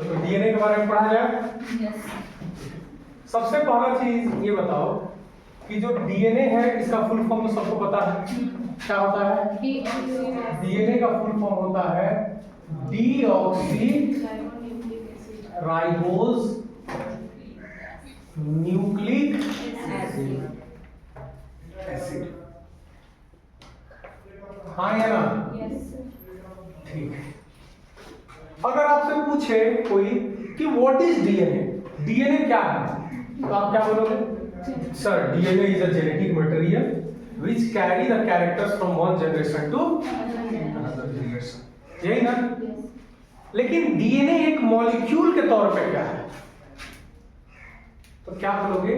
तो डीएनए के बारे में पढ़ा जाए। यस। सबसे पहला चीज ये बताओ कि जो डीएनए है इसका फुल फॉर्म तो सबको पता है, क्या होता है? डीएनए का फुल फॉर्म होता है डीऑक्सी राइबोज न्यूक्लिक एसिड। हाँ या ना? ठीक है। अगर आपसे पूछे कोई कि व्हाट इज डीएनए, डीएनए क्या है, तो आप क्या बोलोगे? Sir DNA is a genetic material which carry the characters from one generation to another generation, यही ना? लेकिन डीएनए एक मॉलिक्यूल के तौर पे क्या है, तो क्या बोलोगे?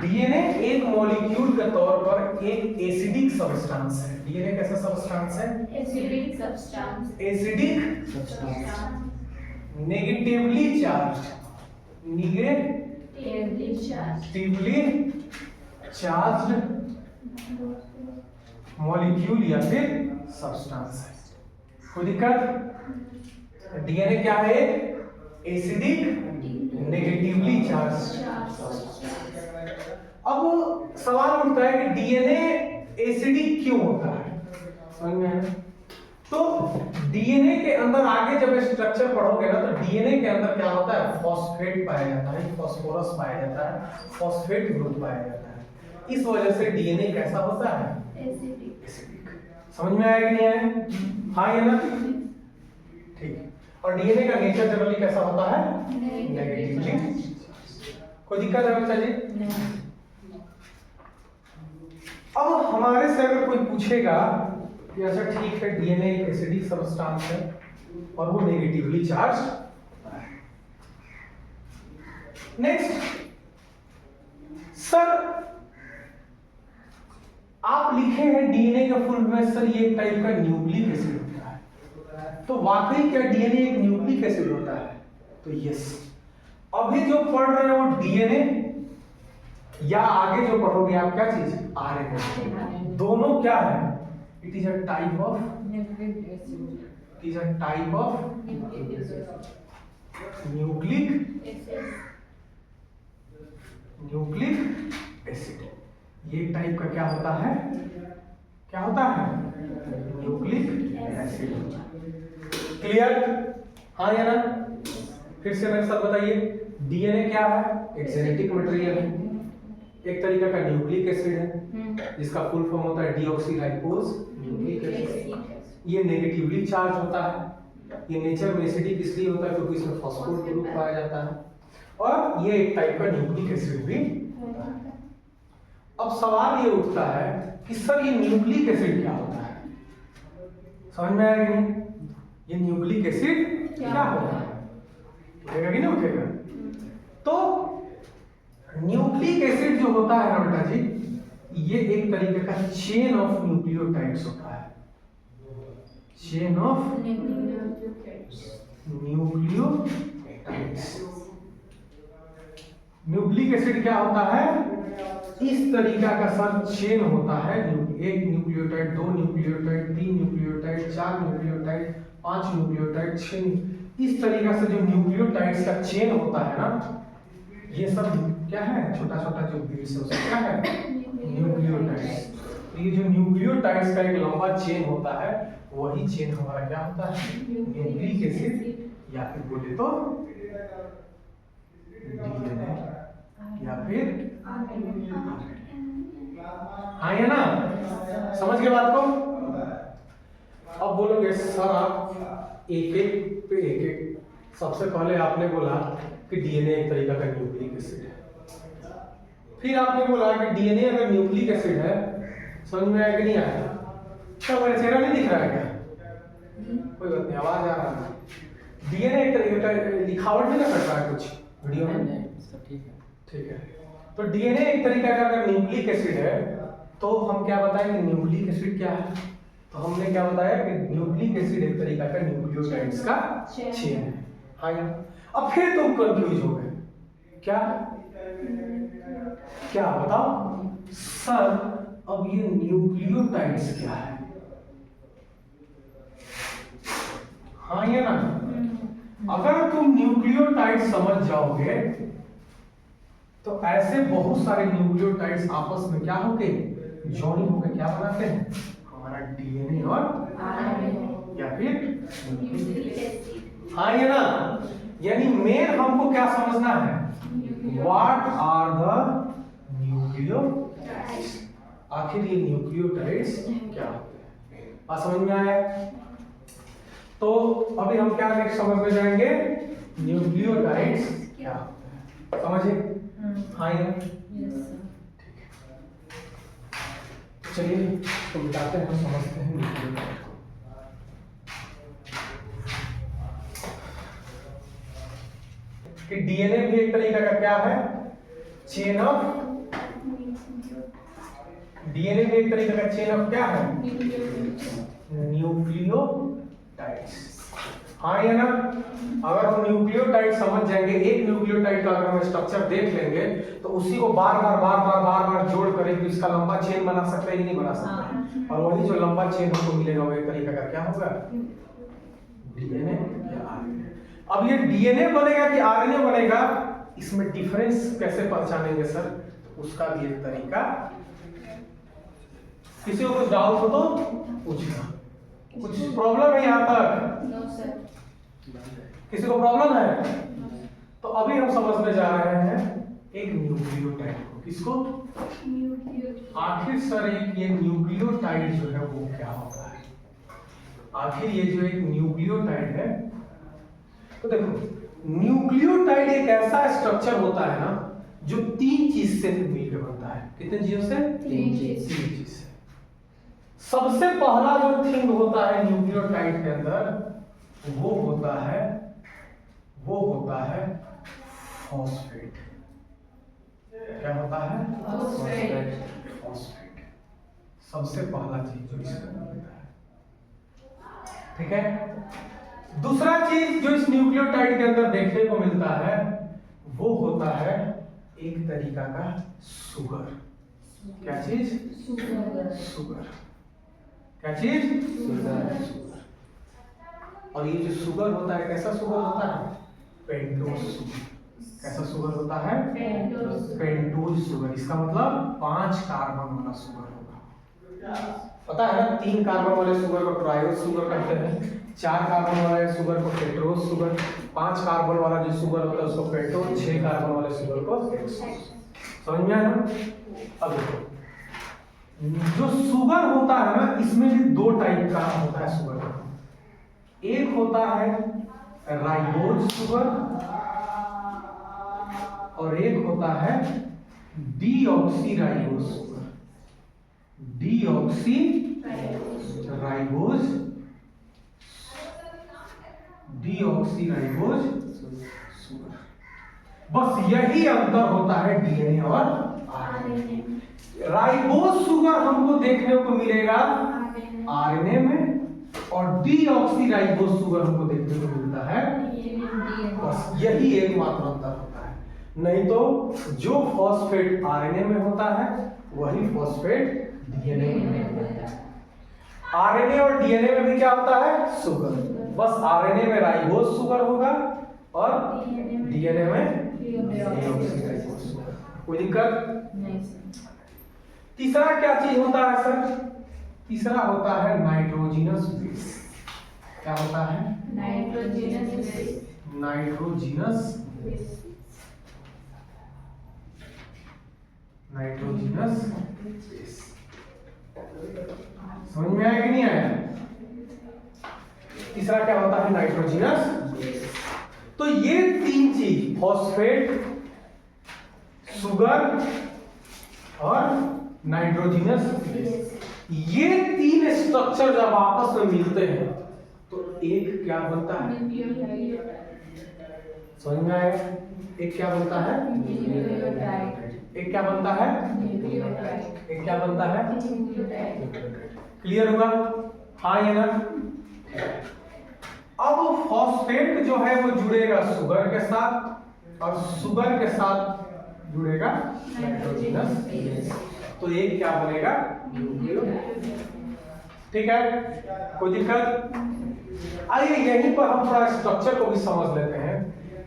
डीएनए एक मॉलिक्यूल के तौर पर एक एसिडिक सब्सटेंस है। डीएनए कैसा सब्सटेंस है? Acidic substance. Acidic substance, negatively charged, negatively charged molecule या फिर सब्सटेंस है। कोई दिक्कत? डीएनए क्या है? Acidic negatively charged. अब सवाल उठता है कि डीएनए एसिडिक क्यों होता है, समझ में आया? तो डीएनए के अंदर आगे जब स्ट्रक्चर पढ़ोगे ना, तो डीएनए के अंदर क्या होता है? फॉस्फेट पाया जाता है, फास्फोरस पाया जाता है, फॉस्फेट ग्रुप पाया जाता है। इस वजह से डीएनए कैसा होता है? एसिडिक। समझ में आया कि नहीं आया? हाँ या ना? ठीक है। और डीएनए का नेचर जनरली कैसा होता है? नेगेटिवली। कोई दिक्कत है बच्चा जी? अब हमारे से अगर कोई पूछेगा कि अच्छा ठीक है डीएनए एक एसिडिक सब्सटेंस है और वो नेगेटिवली चार्ज है। नेक्स्ट सर आप लिखे हैं डीएनए का फुल में, सर ये एक टाइप का न्यूक्लिक एसिड होता है, तो वाकई क्या डीएनए एक न्यूक्लिक एसिड होता है? तो यस। अभी जो पढ़ रहे हो डीएनए या आगे जो पढ़ोगे आप क्या चीज? आरएनए। दोनो't क्या है? It is a type of nucleic acid. ये टाइप का क्या होता है? क्या होता है? Nucleic acid. क्लियर? हाँ या ना? फिर से मेरे साथ बताइए, डीएनए क्या है? एक जेनेटिक मटेरियल है, एक तरीका का न्यूक्लिक एसिड है जिसका फुल फॉर्म होता है डीऑक्सीराइबोज न्यूक्लिक एसिड। ये नेगेटिवली चार्ज होता है। ये नेचर में एसिडिक इसलिए होता है क्योंकि इसमें फॉस्फोर ग्रुप पाया जाता है, और ये एक टाइप का न्यूक्लिक एसिड भी होता है। अब सवाल ये उठता है कि सर ये न्यूक्लिक एसिड क्या होता है? समझ में आया कि नहीं? ये न्यूक्लिक एसिड क्या होता है? उठेगा कि नहीं उठेगा? तो न्यूक्लिक एसिड जो होता है ना बेटा जी, ये एक तरीके का चेन ऑफ न्यूक्लियोटाइड्स होता है। Chain of nucleotides. Nucleic acid क्या होता है? इस तरीका का सर चेन होता है। एक न्यूक्लियोटाइड, दो न्यूक्लियोटाइड, तीन न्यूक्लियोटाइड, चार न्यूक्लियोटाइड, पांच न्यूक्लियोटाइड, छह। इस तरीका से जो न्यूक्लियोटाइड्स का चेन होता है ना, ये सब क्या है? छोटा छोटा जो बेस है उसका क्या है? न्यूक्लियोटाइड्स। ये जो न्यूक्लियोटाइड्स का एक लंबा चेन होता है, वही चेन हमारा क्या होता है? न्यूक्लिक एसिड, या फिर बोले तो डीएनए या फिर हाँ या ना? समझ गए बात को? अब बोलोगे सर आप एक एक पे एक एक। सबसे पहले आपने बोला कि डीएनए एक तरीका का न्यूक्लिक एसिड है, फिर आपने बोला कि डीएनए अगर न्यूक्लिक एसिड है, समझ में आया कि नहीं आया? क्या मेरा चेहरा नहीं दिख रहा है क्या? कोई बात नहीं, आवाज आ रहा है। डीएनए एक तरीके का लिखावट भी ना करता है कुछ वीडियो में? ठीक है। तो डीएनए एक तरीका का अगर न्यूक्लिक एसिड है, तो हम क्या बताएंगे? न्यूक्लिक एसिड क्या है? तो हमने क्या बताया कि न्यूक्लिक एसिड एक तरीका का न्यूक्लियोटाइड्स का चेन है। हाँ, अब फिर तुम कंफ्यूज हो गए, क्या क्या बताओ सर, अब ये न्यूक्लियोटाइड्स क्या है? हाँ या ना? अगर तुम न्यूक्लियोटाइड समझ जाओगे तो ऐसे बहुत सारे न्यूक्लियोटाइड्स आपस में क्या होंगे, जॉइन होकर क्या बनाते हैं, हमारा डीएनए और या फिर हाँ ये ना, यानी मेन हमको क्या समझना है, व्हाट आर द न्यूक्लियोटाइड्स, आखिर ये न्यूक्लियोटाइड्स क्या होते हैं, बात समझ में आया। तो अभी हम क्या नेक्स्ट समझ में जाएंगे, न्यूक्लियोटाइड्स क्या होते हैं, समझे हाँ या ठीक है। चलिए तो बताते हैं, हम समझते हैं न्यूक्लियोटाइड को। कि डीएनए भी एक तरीका का क्या है, चेन ऑफ, डीएनए भी एक तरीका का चेन ऑफ क्या है, न्यूक्लियोटाइड्स, हाँ या ना। अगर हम न्यूक्लियोटाइड समझ जाएंगे, एक न्यूक्लियोटाइड का अगर हम स्ट्रक्चर देख लेंगे तो उसी को बार बार जोड़ कर तो इसका लंबा चेन बना सकते हैं कि नहीं बना सकते, और वही जो लंबा चेन हमको मिलेगा वो एक तरीका का क्या होगा, डीएनए या आरएनए। अब ये डीएनए बनेगा कि आरएनए बनेगा, इसमें डिफरेंस कैसे पहचानेंगे सर, तो उसका भी एक तरीका, किसी को कुछ डाउट हो तो पूछना, कुछ प्रॉब्लम है यहाँ तक, नो सर, किसी को प्रॉब्लम है, तो अभी हम समझने जा रहे हैं एक न्यूक्लियोटाइड को, किसको, आखिर सर ये न्यूक्लियोटाइड जो है वो क्या होता है, आखिर ये जो एक न्यूक्लियोटाइड है, तो देखो न्यूक्लियोटाइड एक ऐसा स्ट्रक्चर होता है ना जो 3 चीज से मिलकर बनता है, कितने चीजों से, 3 चीज से। सबसे पहला जो थिंग होता है न्यूक्लियोटाइड के अंदर वो होता है फॉस्फेट, क्या होता है, फॉस्फेट, सबसे पहला चीज जो इसमें मिलता है, ठीक है। दूसरा चीज जो इस न्यूक्लियोटाइड के अंदर देखने को मिलता है वो होता है एक तरीका का सुगर, क्या चीज, सुगर, क्या चीज, सुगर। और ये जो सुगर होता है कैसा सुगर होता है, पेंटोज सुगर, कैसा सुगर होता है, पेंटोज सुगर, इसका मतलब 5 कार्बन वाला सुगर होगा, पता है ना, 3 कार्बन वाले सुगर को ट्रायोज सुगर कहते हैं, 4 कार्बन वाले सुगर को टेट्रोज सुगर, 5 कार्बन वाला जो सुगर होता है उसको पेंटोज, 6 कार्बन वाले सुगर को हेक्सोज, समझ में आया ना। अब देखो जो सुगर होता है ना इसमें भी 2 टाइप का होता है सुगर का, एक होता है राइबोज सुगर और एक होता है डीऑक्सीराइबोज सुगर, डीऑक्सीराइबोज सुगर, बस यही अंतर होता है डीएनए और आरएनए। राइबोज सुगर हमको देखने को मिलेगा आरएनए में और डीऑक्सीराइबोज सुगर हमको देखने को मिलता है, बस यही एकमात्र अंतर होता है, नहीं तो जो फॉस्फेट आरएनए में होता है वही फॉस्फेट डीएनए में होता है। आरएनए और डीएनए में भी क्या होता है, सुगर, बस आरएनए में राइबोज सुगर होगा और डीएनए में डीऑक्सीराइबोज सुगर, कोई दिक्कत नहीं। तीसरा क्या चीज होता है सर, तीसरा होता है नाइट्रोजिनस बेस, क्या होता है, नाइट्रोजिनस बेस, समझ में आया कि नहीं आया, तीसरा क्या होता है, नाइट्रोजिनस बेस। तो ये 3 चीज फॉस्फेट, सुगर और नाइट्रोजिनस बेस, ये 3 स्ट्रक्चर जब आपस में मिलते हैं तो एक क्या बनता है, समझ में आया, एक क्या बनता है, एक क्या बनता है, एक क्या बनता है, क्लियर होगा, हाँ या ना। अब फॉस्फेट जो है वो जुड़ेगा सुगर के साथ और सुगर के साथ जुड़ेगा नाइट्रोजिनस बेस, तो एक क्या बनेगा, न्यूक्लियोटाइड, ठीक है, कोई दिक्कत। आइए यहीं पर हम थोड़ा स्ट्रक्चर को भी समझ लेते हैं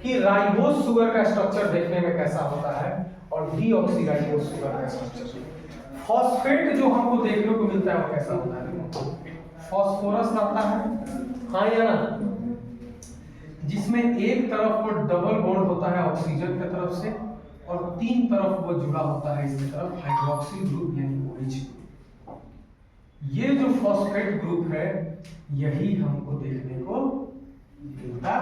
कि राइबोज शुगर का स्ट्रक्चर देखने में कैसा होता है और डीऑक्सीराइबोज शुगर का स्ट्रक्चर। फॉस्फेट जो हमको देखने को मिलता है वो कैसा होता है? फॉस्फोरस रहता है, हाँ या ना, जिसमें एक तरफ वो डबल बॉन्ड होता है ऑक्सीजन की तरफ से और तीन तरफ वो जुड़ा होता है इसकी तरफ हाइड्रोक्सिल ग्रुप यानी OH ग्रुप। ये जो फॉस्फेट ग्रुप है यही हमको देखने को मिलता है।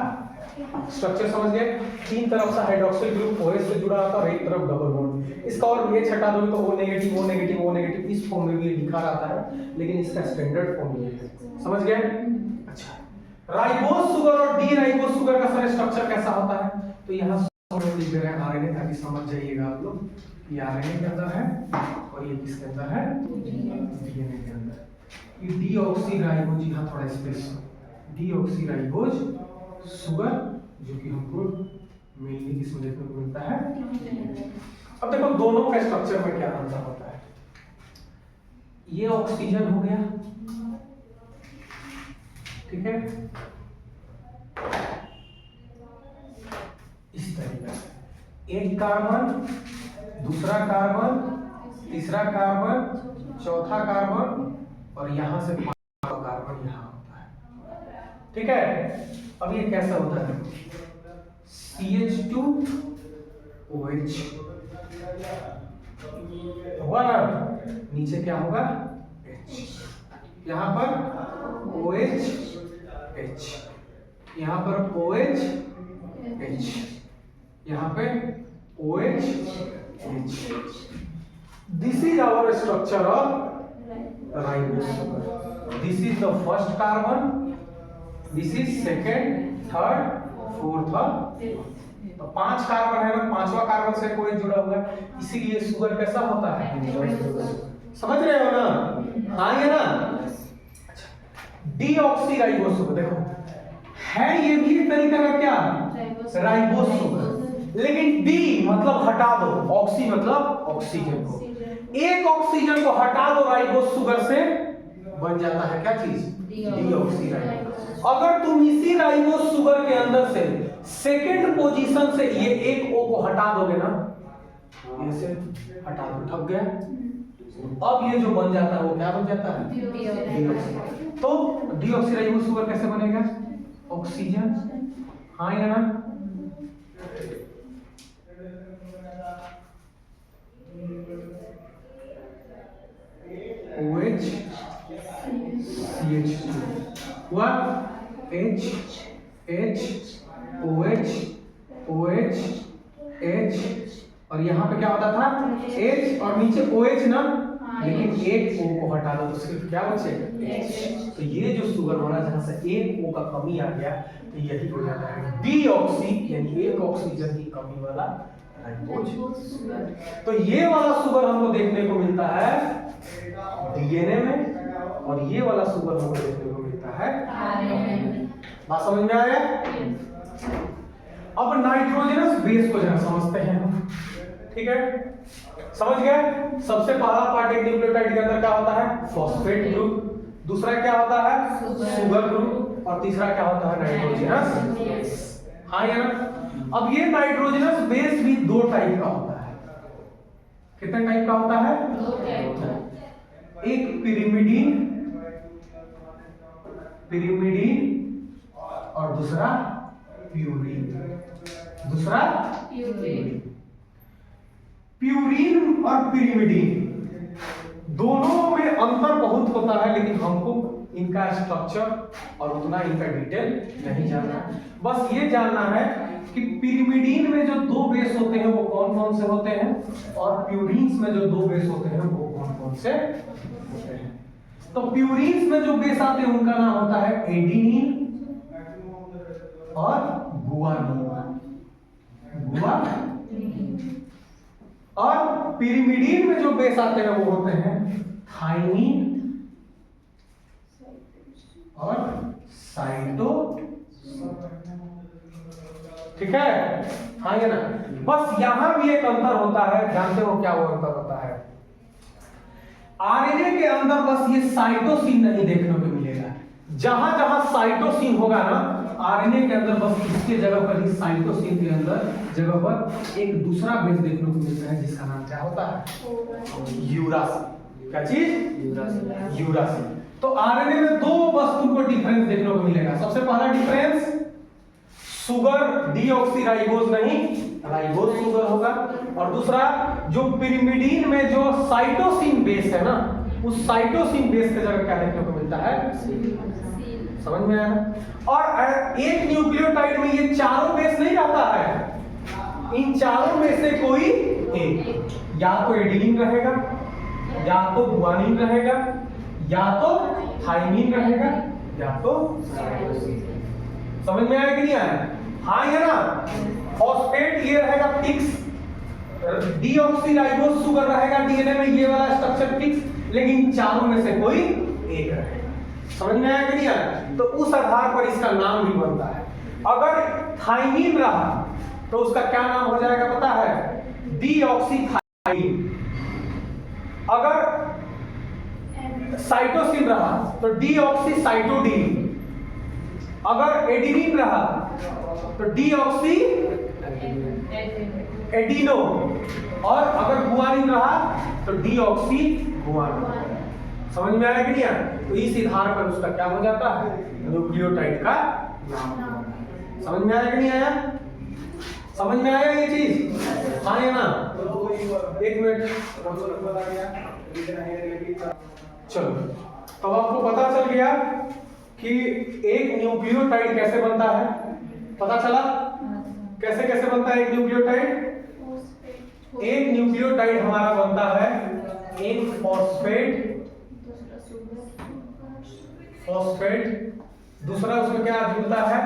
स्ट्रक्चर समझ गए? तीन तरफ से हाइड्रोक्सिल ग्रुप OH से जुड़ा होता है और एक तरफ डबल बॉन्ड। इसका और ये छटा दोगे तो O negative O negative O negative इस फॉर्म में भी लिखा रहता है, लेकिन इसका स्टैंडर्ड फॉर्म ये है। समझ गए? अच्छा, राइबोज शुगर और डीराइबोज शुगर का सर स्ट्रक्चर कैसा होता है? तो यहाँ लिख दे रहे हैं RNA, ताकि समझ जाइएगा आप लोग कि RNA के अंदर है और ये किसके अंदर है? DNA के अंदर। ये डीऑक्सीराइबोज, यहाँ थोड़ा स्पेस, डीऑक्सीराइबोज शुगर जो कि हमको मेनली किसमें देखने को मिलता है? अब देखो दोनों का स्ट्रक्चर में क्या अंतर होता है। ये ऑक्सीजन हो गया, ठीक है, इस तरीके से एक कार्बन, दूसरा कार्बन, तीसरा कार्बन, चौथा कार्बन और यहां से पांचवा कार्बन यहां होता है, ठीक है। अब ये कैसा होता है? CH2OH हुआ ना, नीचे क्या होगा? H, यहां पर OH, यहां पर OH, यहाँ पे OH, This is our structure of ribose sugar. This is the first carbon, this is second, third, fourth और तो पांच कार्बन है ना, पांचवा कार्बन से कोई जुड़ा हुआ है, इसीलिए शुगर कैसा होता है? समझ रहे हो ना? हाँ ये ना। अच्छा, डीऑक्सीराइबोज शुगर देखो है ये भी एक तरीका का क्या? राइबोज शुगर, लेकिन डी मतलब हटा दो, ऑक्सी मतलब ऑक्सीजन को, एक ऑक्सीजन को हटा दो राइबोज शुगर से बन जाता है क्या चीज? डीऑक्सीराइबोज। अगर तुम इसी राइबोज शुगर के अंदर से सेकंड पोजीशन से ये एक O को हटा दोगे ना, ऐसे हटा दो, ठग गया, अब ये जो बन जाता है वो क्या बन जाता है? डीऑक्सी। तो डीऑक्सीराइबोज शुगर कैसे बनेगा? ऑक्सीजन, हाँ या ना, OH CH2 हुआ, H OH OH H और यहाँ पे क्या होता था? H और नीचे OH ना, लेकिन एक O को हटा दो तो सिर्फ क्या बचेगा? H। तो ये जो शुगर बना जहाँ से एक O का कमी आ गया तो यही हो जाता है डीऑक्सी, यानी एक ऑक्सीजन की कमी वाला राइबोज शुगर। तो ये वाला शुगर हमको देखने को मिलता है DNA में और ये वाला शुगर हमको देखने को मिलता है RNA में। बात समझ में आ गया? अब नाइट्रोजनस बेस को जरा समझते हैं हम, ठीक है, समझ गए? सबसे पहला पार्ट एक न्यूक्लियोटाइड के अंदर क्या होता है? फॉस्फेट ग्रुप, दूसरा क्या होता है? शुगर ग्रुप और तीसरा क्या होता है? नाइट्रोजनस बेस, हाँ या ना। अब ये नाइट्रोजनस बेस भी दो टाइप का होता है। कितने टाइप का होता है? दो टाइप। एक पिरिमिडीन और दूसरा प्यूरीन। दूसरा प्यूरीन और पिरिमिडीन दोनों में अंतर बहुत होता है, लेकिन हमको इनका स्ट्रक्चर और उतना इनका डिटेल नहीं जानना, बस ये जानना है कि पिरिमिडीन में जो दो बेस होते हैं वो कौन कौन से होते हैं और प्यूरीन्स में जो दो बेस होते हैं वो कौन कौन से होते हैं। तो प्यूरीन्स में जो बेस आते हैं उनका नाम होता है एडिनिन और गुआनिन, और पिरिमिडीन में जो बेस आते हैं वो होते हैं थाइमिन और साइटो, ठीक है, हाँ या ना। बस यहां भी एक अंतर होता है, जानते हो क्या वो अंतर होता है? आरएनए के अंदर बस ये साइटोसिन नहीं देखने को मिलेगा, जहां जहां साइटोसिन होगा ना आरएनए के अंदर, बस इसके जगह पर ही साइटोसिन के अंदर जगह पर एक दूसरा बेस देखने को मिलता है जिसका नाम क्या होता है? यूरासिल। क्या चीज? यूरासिल। तो आरएनए में दो बस तुमको डिफरेंस देखने को मिलेगा। सबसे पहला डिफरेंस, शुगर डीऑक्सीराइबोज नहीं, राइबोज शुगर होगा। और दूसरा, जो पिरिमिडीन में जो साइटोसिन बेस है ना, उस साइटोसिन बेस के जगह क्या देखने को मिलता है? समझ में आया? और एक न्यूक्लियोटाइड में ये चारों बेस नहीं रहता है, इन चारों में से कोई एक, या तो एडिनिन रहेगा, या तो गुआनिन रहेगा, या तो थाइमिन रहेगा, या तो समझ में आया कि नहीं आया? हाँ या ना? फॉस्फेट ये रहेगा फिक्स, डीऑक्सीराइबोज शुगर रहेगा डीएनए में, ये वाला स्ट्रक्चर फिक्स, लेकिन चारों में से कोई एक रहेगा। समझ में आया कि नहीं आया? तो उस आधार पर इसका नाम भी बनता है। अगर थाइमिन रहा तो उसका क्या नाम हो जाएगा पता है? डीऑक्सीथाइमिन। अगर साइटोसिन रहा तो डीऑक्सीसाइटोडीन। अगर एडिनिन रहा तो डीऑक्सी एडिनो। और अगर गुआनिन रहा तो डीऑक्सी गुआनिन। समझ में आया कि नहीं आया? तो इस आधार पर उसका क्या हो जाता है? न्यूक्लियोटाइड का नाम। समझ में आया कि नहीं आया? समझ में आया ये चीज? हाँ या ना? एक मिनट, चलो। तो आपको पता चल गया कि एक न्यूक्लियोटाइड कैसे बनता है? पता चला कैसे कैसे बनता है एक न्यूक्लियोटाइड? एक न्यूक्लियोटाइड हमारा बनता है एक फॉस्फेट, दूसरा उसमें क्या जुड़ता है?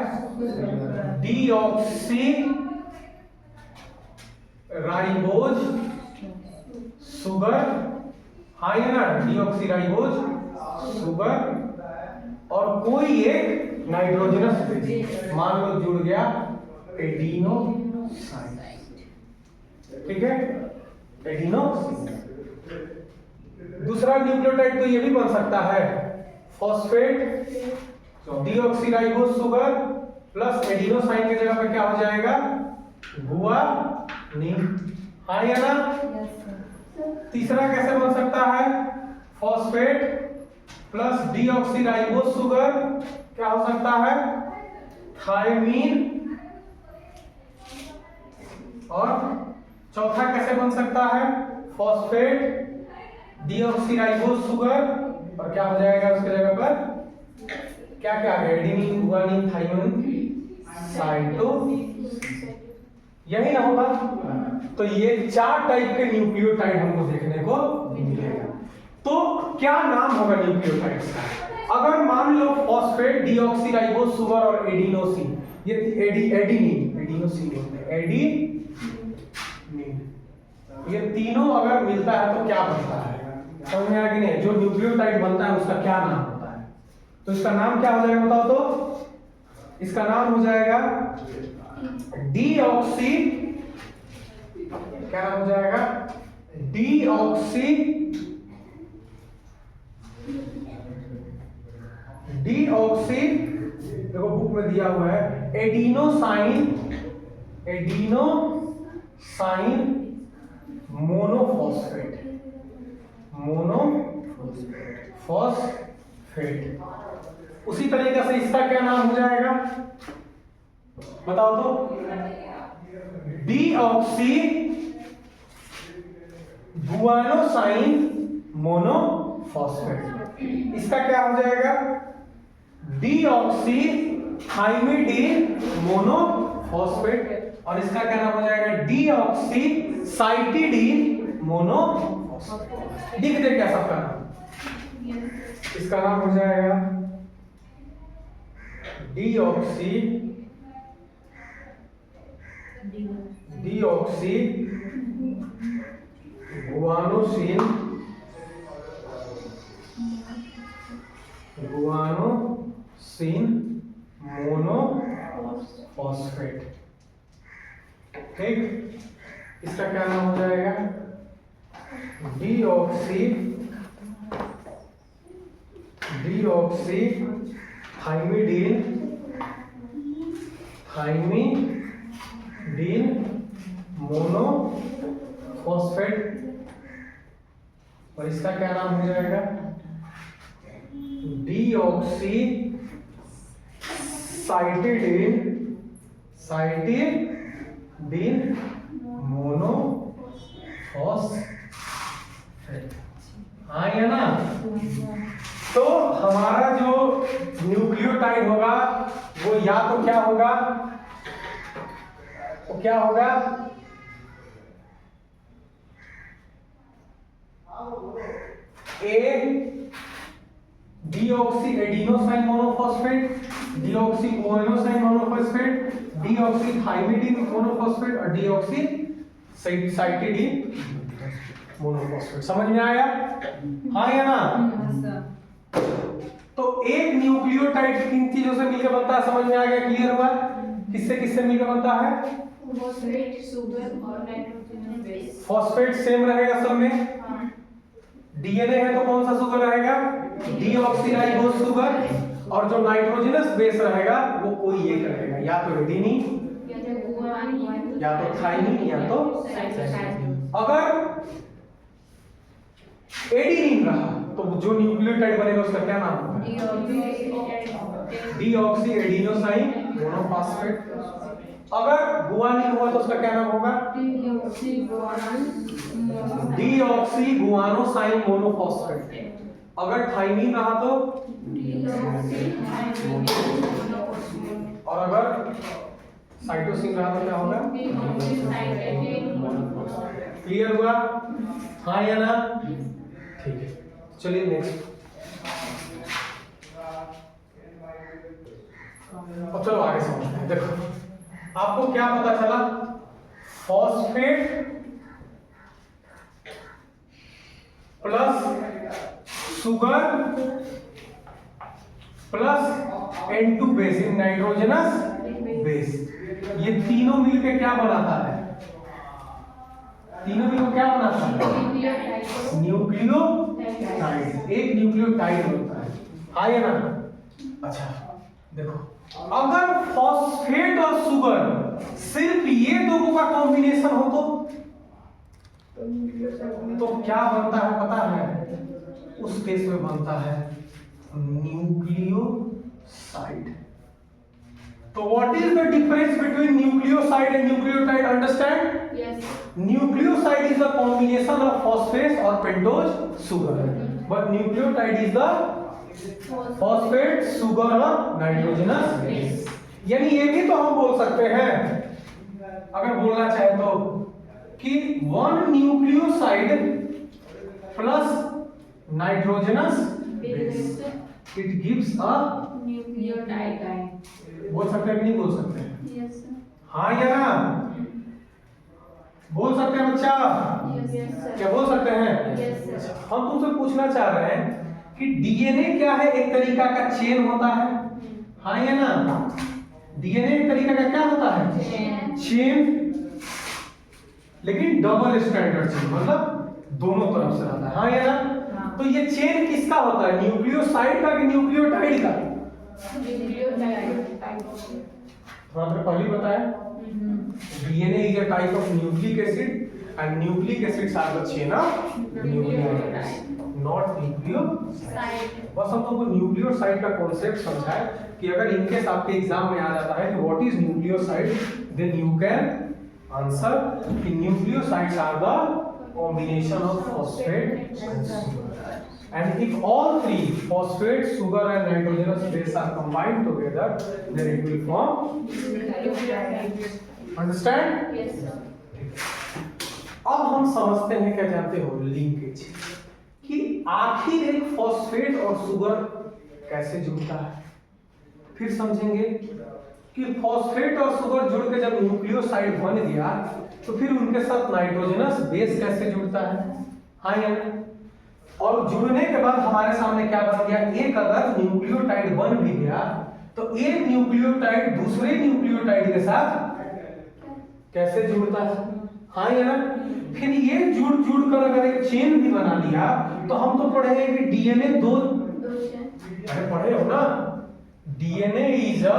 Deoxy ribose sugar. हाँ या ना? डीऑक्सी राइबोज शुगर और कोई एक नाइट्रोजनस बेस, मान लो जुड़ गया एडिनोसाइन। ठीक है, एडिनोसाइन। दूसरा न्यूक्लियोटाइड तो ये भी बन सकता है, phosphate deoxyribose sugar plus adenosine की जगह पे क्या हो जाएगा? गुआनिन। हाँ या ना? तीसरा कैसे बन सकता है? फॉस्फेट प्लस डीऑक्सीराइबोज शुगर क्या हो सकता है? थाइमीन। और चौथा कैसे बन सकता है? फॉस्फेट डीऑक्सीराइबोज शुगर और क्या हो जाएगा उसके जगह पर? क्या क्या है? Adenine, guanine, thymine, cyto. यही ना होगा? तो ये चार टाइप के न्यूक्लियोटाइड हमको देखने को मिलेगा। तो क्या नाम होगा न्यूक्लियोटाइड का? अगर मान लो फॉस्फेट डीऑक्सीराइबोज शुगर और एडिनोसिन, ये एडिनिन, एडिनोसिन होते हैं, एडिनिन, ये तीनों अगर मिलता है तो क्या बनता है? समझ में आया कि नहीं? जो न्यूक्लियोटाइड बनता है उसका क्या नाम होता है? तो इसका नाम क्या हो जाएगा बताओ तो? इसका नाम हो जाएगा डीऑक्सी, क्या नाम हो जाएगा? डीऑक्सी, देखो बुक में दिया हुआ है एडिनोसाइन मोनोफॉस्फेट। उसी तरीके से इसका क्या नाम हो जाएगा बताओ तो? Deoxy guanosine monophosphate. इसका क्या हो जाएगा? Deoxy thymidine monophosphate. और इसका क्या नाम हो जाएगा? Deoxy cytidine monophosphate. दिख दे क्या सबका नाम? इसका नाम हो जाएगा डीऑक्सी गुआनोसिन मोनोफॉस्फेट। ठीक, इसका क्या नाम हो जाएगा? डीऑक्सी थाइमिडीन मोनोफॉस्फेट, और इसका क्या नाम हो जाएगा? Cytidine monophosphate. हाँ या ना? तो हमारा जो न्यूक्लियोटाइड होगा वो या तो क्या होगा, वो क्या होगा? A deoxy adenosine monophosphate, deoxy guanosine monophosphate, deoxy thymidine monophosphate और डीऑक्सी साइटिडीन मोनोफॉस्फेट। समझ में आया? हाँ या ना? तो एक न्यूक्लियोटाइड किन चीजों से मिलकर बनता है? समझ में आ गया? क्लियर हुआ? किससे किससे मिलकर बनता है? फॉस्फेट, शुगर और नाइट्रोजन बेस। फॉस्फेट सेम रहेगा सब में। डीएनए है तो कौन सा शुगर रहेगा? Deoxyribose sugar. और जो नाइट्रोजनस बेस रहेगा वो कोई एक रहेगा, या तो एडेनिन या तो थाइमिन या तो साइटोसिन। अगर एडेनिन रहा तो जो न्यूक्लियोटाइड बनेगा उसका क्या नाम होगा? Deoxy adenosine monophosphate. अगर गुआनिन हुआ तो उसका क्या नाम होगा? Deoxy guanosine monophosphate. अगर थाइमिन रहा तो, और अगर साइटोसिन रहा तो क्या होगा? क्लियर हुआ? हाँ या ना? ठीक है, चलिए नेक्स्ट। अब चलो आगे समझते हैं। देखो आपको क्या पता चला? Phosphate plus sugar plus N2 base, nitrogenous base, ये तीनों मिलकर क्या बनाता है? तीनों मिलकर क्या बनाता है? न्यूक्लियोटाइड। एक न्यूक्लियोटाइड होता है। हाँ या ना? अच्छा देखो, अगर फॉस्फेट और शुगर सिर्फ ये दोनों का कॉम्बिनेशन हो तो क्या बनता है पता है? उस केस में बनता है न्यूक्लियोसाइड। तो what is the difference between nucleoside and nucleotide? Understand? Yes. Nucleoside is the combination of phosphate or pentose sugar, but nucleotide is the phosphate, sugar और nitrogenous base। यानी ये भी तो हम बोल सकते हैं, अगर बोलना चाहे तो, कि one nucleoside plus nitrogenous base it gives a nucleotide. बोल सकते हैं कि नहीं बोल सकते हैं? Yes. हाँ या ना? बोल सकते हैं बच्चा? Yes, sir. क्या बोल सकते हैं? Yes, sir. हम तुमसे पूछना चाह रहे हैं कि डीएनए क्या है? एक तरीका का चेन होता है। हाँ या ना? डीएनए एक तरीका का क्या होता है? चेन, लेकिन डबल स्ट्रैंडेड चेन, मतलब दोनों तरफ से रहता है। हाँ या ना? तो ये चेन किसका होता है? न्यूक्लियोसाइड का कि न्यूक्लियोटाइड का? थोड़ा पहले बताया, DNA is a type of nucleic acid and nucleic acids are the chain of nucleotides, not nucleoside। बस हम तुमको न्यूक्लियोसाइड का कॉन्सेप्ट समझाए कि अगर इनकेस आपके एग्जाम में आ जाता है कि what is nucleoside, then you can answer कि nucleosides are the combination of phosphate and sugar, and if all three phosphate, sugar and nitrogenous base are combined together then it will form understand? Yes, sir. अब हम समझते हैं, क्या जानते हो, linkage, कि आखिर एक फॉस्फेट और शुगर कैसे जुड़ता है। फिर समझेंगे कि फॉस्फेट और शुगर जुड़ के जब न्यूक्लियोसाइड बन गया तो फिर उनके साथ नाइट्रोजनस बेस कैसे जुड़ता है। हाँ या नहीं? और जुड़ने के बाद हमारे सामने क्या बन गया? एक अगर न्यूक्लियोटाइड बन भी गया तो एक न्यूक्लियोटाइड दूसरे न्यूक्लियोटाइड के साथ कैसे जुड़ता है। हाँ या ना? फिर ये जुड़ कर अगर एक चेन भी बना लिया तो हम तो पढ़े हैं कि डीएनए दो, अरे पढ़े हो ना, DNA is a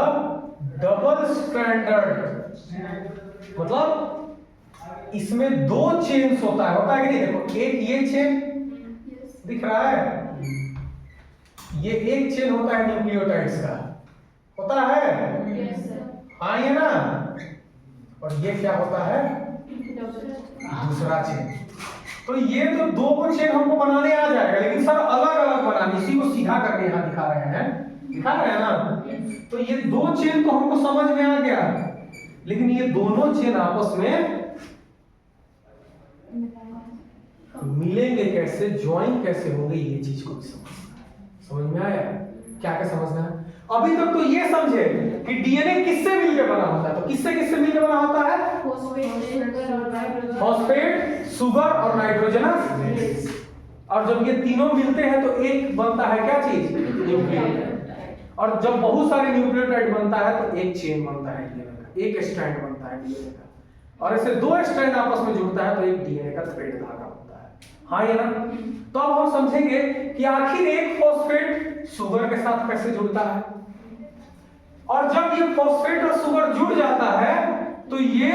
double stranded, मतलब इसमें दो चेन्स होता है कि नहीं? देखो एक ये चेन दिख रहा है, ये एक चेन होता है न्यूक्लियोटाइड्स का, होता है? हाँ ये ना, और ये क्या होता है? दूसरा चेन। तो ये तो दो को चेन हमको बनाने आ जाएगा, लेकिन सर अलग अलग बनाने, इसी को सीधा करके यहाँ दिखा रहे हैं ना। तो ये दो चेन तो हमको समझ में आ गया, लेकिन ये दोनों चेन आपस में मिलेंगे कैसे, ज्वाइन कैसे होंगे, ये चीज को समझ में आया? क्या क्या समझना है? अभी तक तो ये समझे कि डीएनए किससे मिलकर बना होता है, तो किससे मिलकर बना होता है? फॉस्फेट, शुगर और नाइट्रोजनस बेस। और जब ये तीनों मिलते हैं तो एक बनता है क्या चीज? न्यूक्लियोटाइड। और जब बहुत सारे न्यूक्लियोटाइड बनता है तो एक चेन बनता है डीएनए का, एक स्ट्रैंड बनता है डीएनए का, और ऐसे दो स्ट्रैंड आपस में जुड़ता है तो एक डीएनए का थ्रेड धागा होता है। हाँ ये ना? तो अब हम समझेंगे कि आखिर एक फॉस्फेट शुगर के साथ कैसे जुड़ता है, और जब ये फॉस्फेट और शुगर जुड़ जाता है तो ये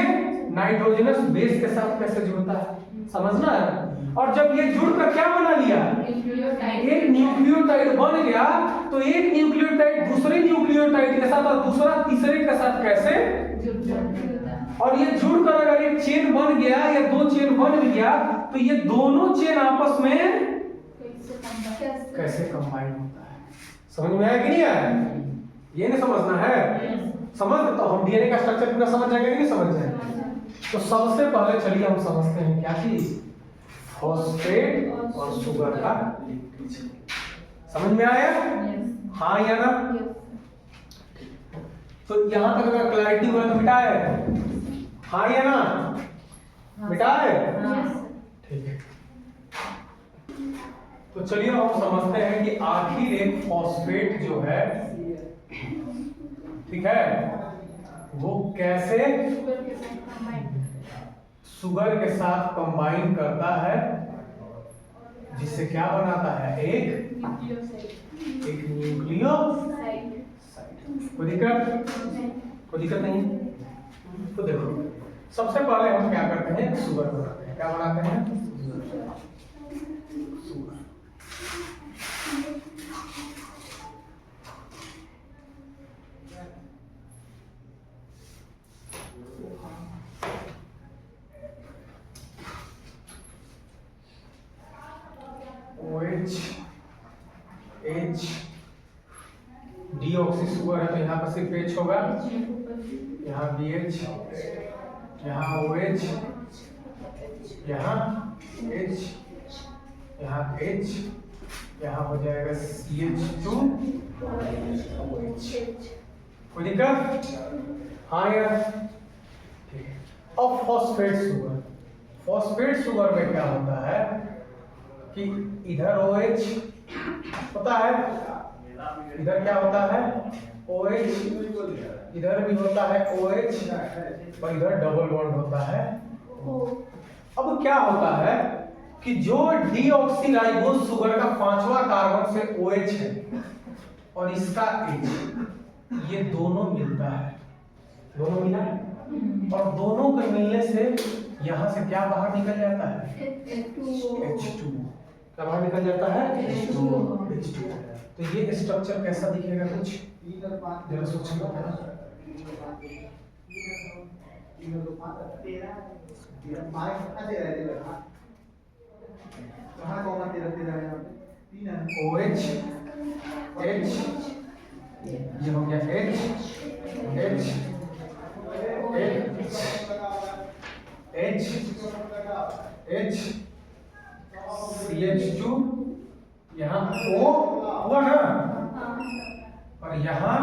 नाइट्रोजनस बेस के साथ कैसे जुड़ता है, समझना है? और जब ये जुड़कर क्या बना लिया? एक न्यूक्लियोटाइड बन गया, तो एक न्यूक्लियोटाइड दूसरे न्यूक्लियोटाइड के साथ और दूसरा तीसरे के साथ कैसे, और ये जुड़कर अगर एक चेन बन गया या दो चेन बन गया तो ये दोनों चेन आपस में कैसे कंबाइन होता है। समझ में आया कि नहीं आया? ये नहीं समझना है? समझ तो हम डीएनए का स्ट्रक्चर पूरा समझ जाएंगे कि नहीं समझ जाएंगे? तो सबसे पहले चलिए हम समझते हैं क्या चीज, फॉस्फेट और शुगर का लिंकेज। समझ में आया? हाँ या ना? तो यहां तक अगर क्लैरिटी हुआ तो मिटाए? हाँ या ना? मिटाए? ठीक है। तो चलिए हम समझते हैं कि आखिर एक फॉस्फेट जो है, ठीक है, वो कैसे शुगर के साथ कंबाइन करता है, जिससे क्या बनाता है? एक न्यूक्लियोसाइड। कोई दिक्कत नहीं? तो देखो सबसे पहले हम क्या करते हैं, शुगर बनाते हैं। क्या बनाते हैं? शुगर। OH डीऑक्सी शुगर है तो यहाँ पर सिर्फ H होगा, यहाँ BH, यहाँ OH, यहाँ H, यहाँ H, यहाँ हो जाएगा CH2 OH। कोई दिक्कत? हाँ यार ठीक है। अब फॉस्फेट शुगर में क्या होता है कि इधर OH होता है, इधर क्या होता है? OH, इधर भी होता है OH, और इधर डबल बॉन्ड होता है। अब क्या होता है कि जो डीऑक्सीराइबोज शुगर का 5वां कार्बन से OH है और इसका H, ये दोनों मिलता है, दोनों मिला, और दोनों के मिलने से यहां से क्या बाहर निकल जाता है? H2। क्या बाहर निकल जाता है? H2। तो ये स्ट्रक्चर कैसा दिखेगा कुछ जरा सोचो। OH H, ये हो गया H H H H CH2, यहाँ O हुआ ना, और यहाँ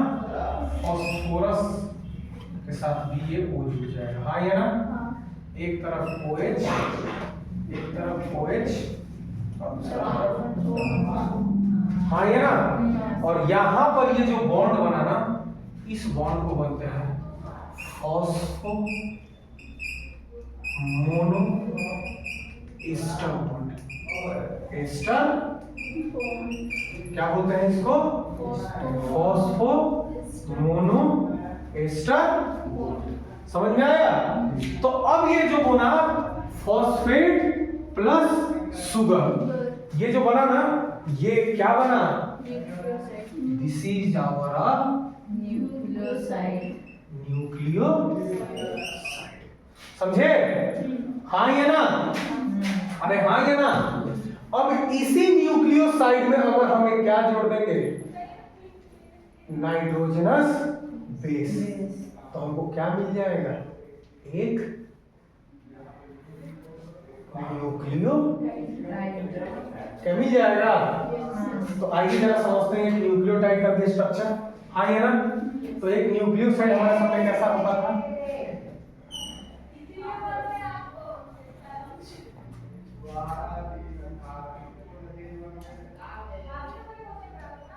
फॉस्फोरस के साथ भी ये O जुड़ जाएगा। हाँ या ना? एक तरफ OH, एक तरफ OH और दूसरा तरफ, हाँ या ना? और यहाँ पर ये जो बॉन्ड बना ना, इस बॉन्ड को बोलते हैं phospho mono ester bond. Ester क्या बोलते हैं इसको? Phospho mono ester. समझ में आया? तो अब ये जो बना फॉस्फेट प्लस शुगर, ये जो बना ना, ये क्या बना? This is our nucleoside. समझे? हाँ या ना? अरे हाँ या ना? अब इसी न्यूक्लियोसाइड में हम एक क्या जोड़ देंगे? Nitrogenous base. तो हमको क्या मिल जाएगा? एक न्यूक्लियो क्या मिल जाएगा? तो आइए जरा समझते हैं न्यूक्लियोटाइड का भी स्ट्रक्चर। हाँ है ना? तो एक न्यूक्लियोसाइड हमारे सामने कैसा होता था?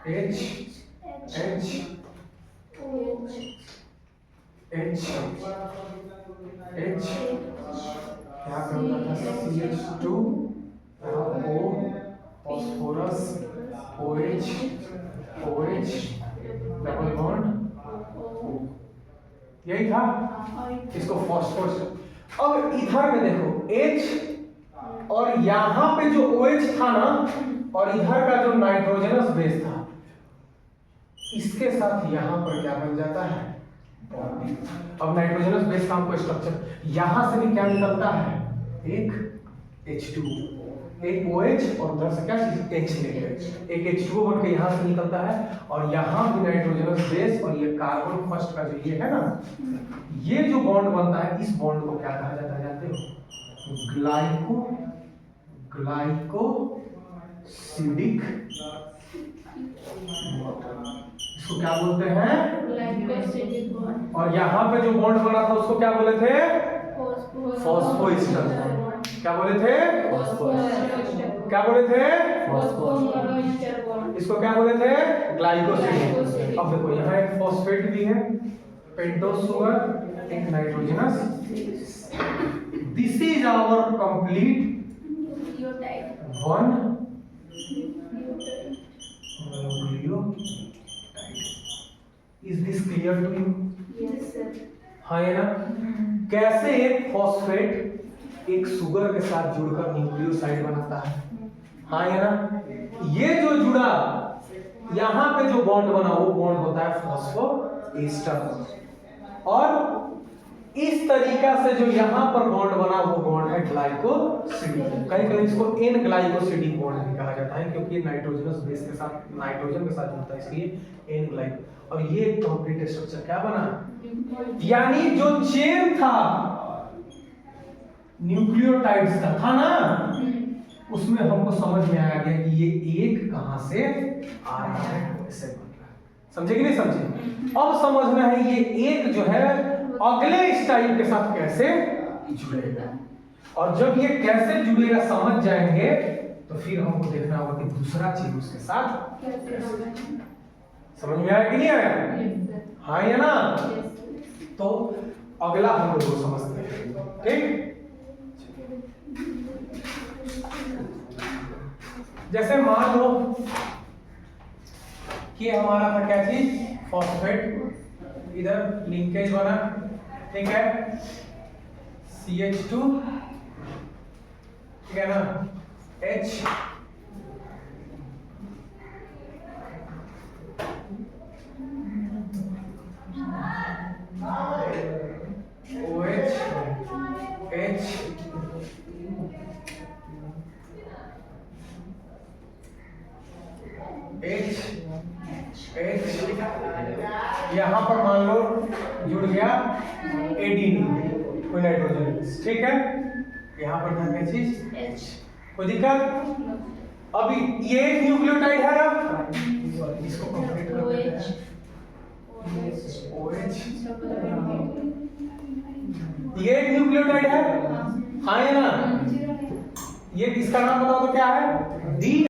H H H H क्या करता था? CH2 O phosphorus OH OH double bond O, यही था। इसको फॉस्फोरस। अब इधर में देखो H और यहां पे जो OH था ना, और इधर का जो नाइट्रोजनस बेस था, इसके साथ यहां पर क्या बन जाता है? अब नाइट्रोजनस बेस का हमको स्ट्रक्चर यहां से भी क्या निकलता है? एक H2, एक OH और उधर से क्या चीज H लेंगे, एक H2O बन के यहां से निकलता है, और यहां भी नाइट्रोजनस बेस और ये कार्बन फर्स्ट का जो ये है ना, ये जो बॉन्ड बनता है, इस बॉन्ड को क्या कहा जाता है जानते हो? ग्लाइकोसिडिक इसको क्या बोलते हैं? Glycosidic bond. और यहाँ पे जो बॉन्ड बना था उसको क्या बोले थे? फॉस्फोएस्टर। क्या बोले थे? क्या बोले थे? इसको क्या बोले थे? ग्लाइकोसिडिक। अब देखो यहाँ एक फॉस्फेट भी है, पेंटोस शुगर, एक nitrogenous. This is our complete one nucleotide. Is this clear to you? Yes sir. हाँ है ना? कैसे एक फॉस्फेट एक शुगर के साथ जुड़कर न्यूक्लियोसाइड बनाता है। हाँ है ना? ये जो जुड़ा, यहां पे जो बॉन्ड बना वो बॉन्ड होता है फॉस्फोएस्टर, और इस तरीका से जो यहां पर बॉन्ड बना वो बॉन्ड है ग्लाइकोसिडिक। कहीं कहीं इसको एन ग्लाइकोसिडिक बॉन्ड भी कहा जाता है, क्योंकि नाइट्रोजनस बेस के साथ नाइट्रोजन के साथ जुड़ता है, इसलिए एन ग्लाइको। और ये कंप्लीट स्ट्रक्चर क्या बना? यानी जो चेन था न्यूक्लियोटाइड्स का था ना, उसमें हमको समझ में आ गया कि ये एक कहां से आ रहा है, ऐसे बन रहा है। समझे कि नहीं समझे? अब समझना है ये एक जो है अगले स्टाइल के साथ कैसे जुड़ेगा, और जब ये कैसे जुड़ेगा समझ जाएंगे तो फिर हमको देखना होगा कि दूसरा चीज उसके साथ कैसे। समझ में आया कि नहीं आया? हाँ या ना? तो अगला हम लोग समझते हैं। ठीक, जैसे मान लो कि हमारा था क्या चीज? फॉस्फेट। इधर लिंकेज बना, ठीक है, CH2, ठीक है ना, H, OH, H, यहां पर मान लो जुड़ गया एडीनी, कोई नाइट्रोजन, ठीक है। यहां पर था क्या चीज? H। कोई दिक्कत? अभी ये एक न्यूक्लियोटाइड है ना, इसको कंप्लीट कर देते हैं। OH, ये एक न्यूक्लियोटाइड है, हाँ या ना? ये इसका नाम बताओ तो क्या है? D।